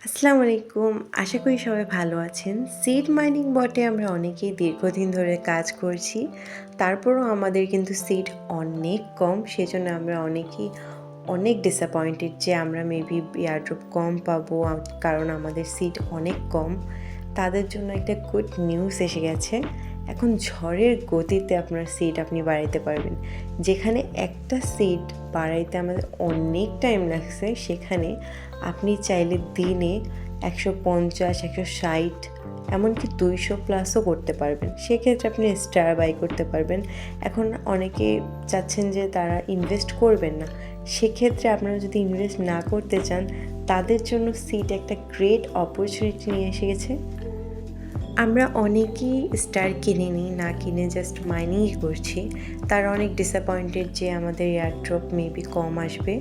আসসালামু আলাইকুম। আশা করি সবাই ভালো আছেন। সিড মাইনিং বটে আমরা অনেকেই দীর্ঘদিন ধরে কাজ করছি। তারপরও আমাদের কিন্তু সিড অনেক কম। সেজন্য আমরা অনেকেই অনেক ডিসঅ্যাপয়েন্টেড যে আমরা মেবি এয়ারড্রপ কম পাবো কারণ আমাদের সিড অনেক কম। তাদের জন্য একটা গুড নিউজ এসে গেছে। এখন ঝড়ের গতিতে আপনার সিড আপনি বাড়াইতে পারবেন। যেখানে একটা সিড বাড়াইতে আমাদের অনেক টাইম লাগছে, সেখানে আপনি চাইলে দিনে 150, 160 এমনকি 200 প্লাসও করতে পারবেন। সেক্ষেত্রে আপনি স্টার বাই করতে পারবেন। এখন অনেকে চাচ্ছেন যে তারা ইনভেস্ট করবেন না। সেক্ষেত্রে আপনারা যদি ইনভেস্ট না করতে চান, তাদের জন্য সিড একটা গ্রেট অপরচুনিটি নিয়ে এসে গেছে। আমরা অনেকেই স্টার কিনিনি, না কিনে জাস্ট মাইনিংই করছি। তারা অনেক ডিসঅ্যাপয়েন্টেড যে আমাদের এয়ারড্রপ মেবি কম আসবে।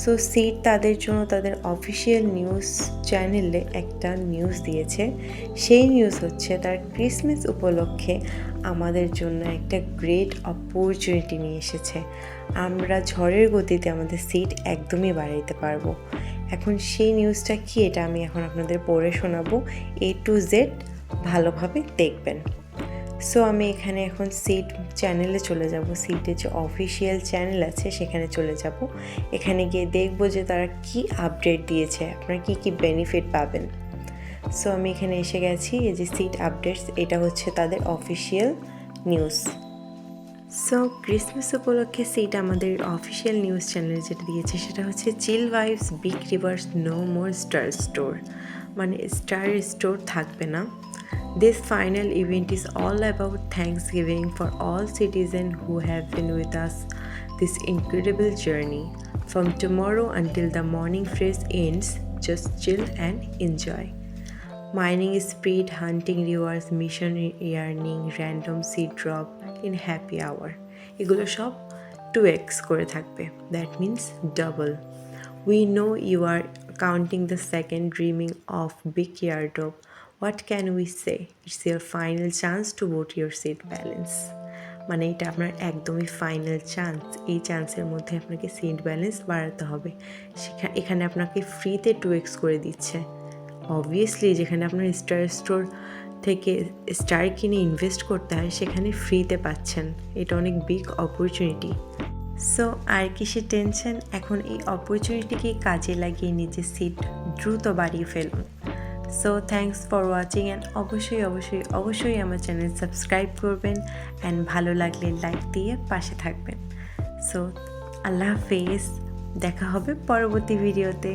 সো সিড তাদের জন্য তাদের অফিসিয়াল নিউজ চ্যানেলে একটা নিউজ দিয়েছে। সেই নিউজ হচ্ছে তার ক্রিসমাস উপলক্ষে আমাদের জন্য একটা গ্রেট অপরচুনিটি নিয়ে এসেছে। আমরা ঝড়ের গতিতে আমাদের সিড একদমই বাড়াইতে পারবো। এখন সেই নিউজটা কি, এটা আমি এখন আপনাদের পড়ে শোনাবো। A to Z ভালোভাবে দেখবেন। সো আমি এখানে এখন সিড চ্যানেলে চলে যাব। সিডের যে অফিসিয়াল চ্যানেল আছে সেখানে চলে যাব। এখানে গিয়ে দেখব যে তারা কি আপডেট দিয়েছে, আপনারা কি বেনিফিট পাবেন। সো আমি এখানে এসে গেছি। এই যে সিড আপডেটস, এটা হচ্ছে তাদের অফিসিয়াল নিউজ। সো ক্রিসমাস উপলক্ষে সিড আমাদের অফিসিয়াল নিউজ চ্যানেলে যেটা দিয়েছে সেটা হচ্ছে chill vibes, big reverse, no more star store. মানে স্টার স্টোর থাকবে না। This final event is all about Thanksgiving for all citizens who have been with us this incredible journey. From tomorrow until the morning phrase ends, just chill and enjoy. Mining speed, hunting rewards, mission earning, random seed drop in happy hour. এগুলো সব 2x করে থাকবে। That means double. We know you are counting the second, dreaming of big airdrop. What can we say? It's your final chance to vote your seed balance. মানে এটা আপনার একদমই final chance. এই চান্সের মধ্যে আপনাকে সিড ব্যালেন্স বাড়াতে হবে। এখানে আপনাকে ফ্রিতে 2x করে দিচ্ছে। অবভিয়াসলি যেখানে আপনার স্টার স্টোর থেকে স্টার কিনে ইনভেস্ট করতে হয়, সেখানে ফ্রিতে পাচ্ছেন। এটা অনেক বিগ অপরচুনিটি। সো আর কিসের টেনশন, এখন এই অপরচুনিটিকে কাজে লাগিয়ে নিজের সিট দ্রুত বাড়িয়ে ফেলুন। So thanks for watching and অবশ্যই আমার চ্যানেল সাবস্ক্রাইব করবেন অ্যান্ড ভালো লাগলে লাইক দিয়ে পাশে থাকবেন। সো আল্লাহ হাফেজ, দেখা হবে পরবর্তী ভিডিওতে।